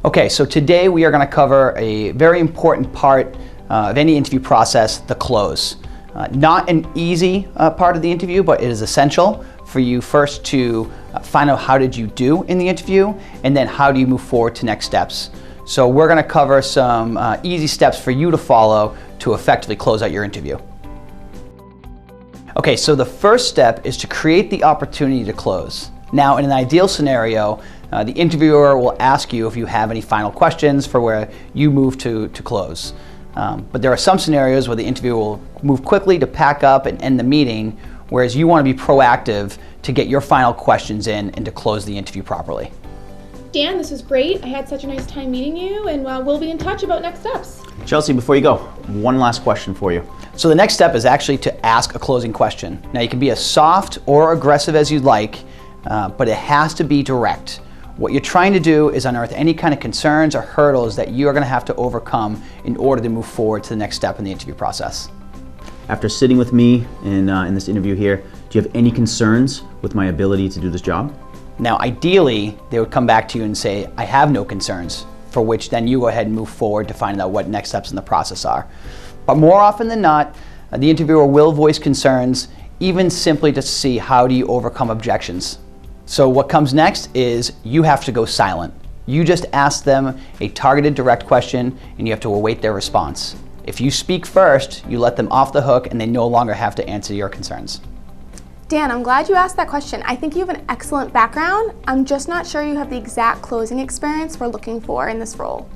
Okay, so today we are going to cover a very important part of any interview process, the close. Not an easy part of the interview, but it is essential for you first to find out how did you do in the interview, and then how do you move forward to next steps. So we're going to cover some easy steps for you to follow to effectively close out your interview. Okay, so the first step is to create the opportunity to close. Now, in an ideal scenario, the interviewer will ask you if you have any final questions for where you move to close. But there are some scenarios where the interviewer will move quickly to pack up and end the meeting, whereas you want to be proactive to get your final questions in and to close the interview properly. Dan, this was great. I had such a nice time meeting you, and we'll be in touch about next steps. Chelsea, before you go, one last question for you. So the next step is actually to ask a closing question. Now, you can be as soft or aggressive as you'd like, but it has to be direct. What you're trying to do is unearth any kind of concerns or hurdles that you are going to have to overcome in order to move forward to the next step in the interview process. After sitting with me in this interview here, do you have any concerns with my ability to do this job? Now, ideally, they would come back to you and say, I have no concerns, for which then you go ahead and move forward to find out what next steps in the process are. But more often than not, the interviewer will voice concerns, even simply to see how do you overcome objections. So what comes next is you have to go silent. You just ask them a targeted direct question and you have to await their response. If you speak first, you let them off the hook and they no longer have to answer your concerns. Dan, I'm glad you asked that question. I think you have an excellent background. I'm just not sure you have the exact closing experience we're looking for in this role.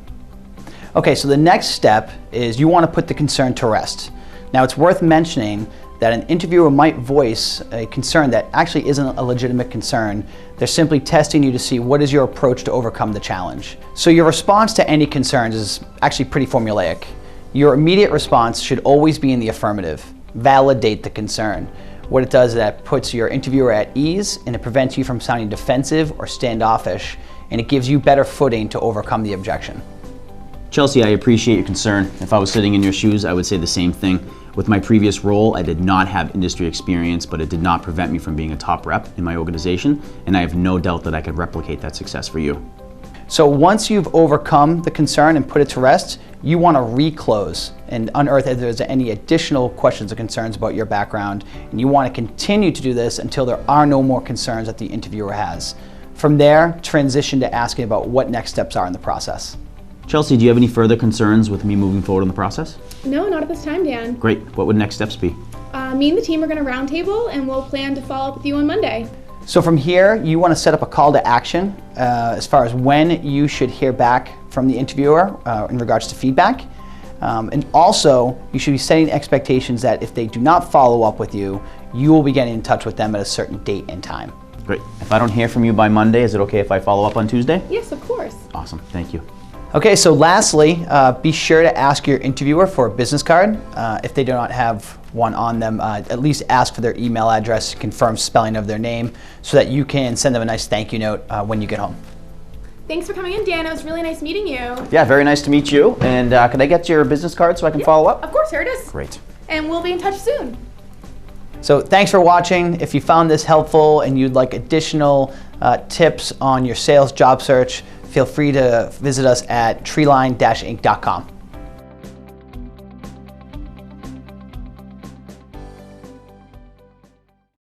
Okay, so the next step is you want to put the concern to rest. Now, it's worth mentioning that an interviewer might voice a concern that actually isn't a legitimate concern. They're simply testing you to see what is your approach to overcome the challenge. So your response to any concerns is actually pretty formulaic. Your immediate response should always be in the affirmative. Validate the concern. What it does is that puts your interviewer at ease and it prevents you from sounding defensive or standoffish, and it gives you better footing to overcome the objection. Chelsea, I appreciate your concern. If I was sitting in your shoes, I would say the same thing. With my previous role, I did not have industry experience, but it did not prevent me from being a top rep in my organization, and I have no doubt that I could replicate that success for you. So once you've overcome the concern and put it to rest, you want to reclose and unearth if there's any additional questions or concerns about your background, and you want to continue to do this until there are no more concerns that the interviewer has. From there, transition to asking about what next steps are in the process. Chelsea, do you have any further concerns with me moving forward in the process? No, not at this time, Dan. Great. What would next steps be? Me and the team are going to roundtable, and we'll plan to follow up with you on Monday. So from here, you want to set up a call to action as far as when you should hear back from the interviewer in regards to feedback. And also, you should be setting expectations that if they do not follow up with you, you will be getting in touch with them at a certain date and time. Great. If I don't hear from you by Monday, is it okay if I follow up on Tuesday? Yes, of course. Awesome. Thank you. Okay, so lastly, be sure to ask your interviewer for a business card. If they do not have one on them, at least ask for their email address, confirm spelling of their name, so that you can send them a nice thank you note when you get home. Thanks for coming in, Dan. It was really nice meeting you. Yeah, very nice to meet you. And could I get your business card so I can follow up? Of course, here it is. Great. And we'll be in touch soon. So thanks for watching. If you found this helpful and you'd like additional tips on your sales job search, feel free to visit us at treeline-inc.com.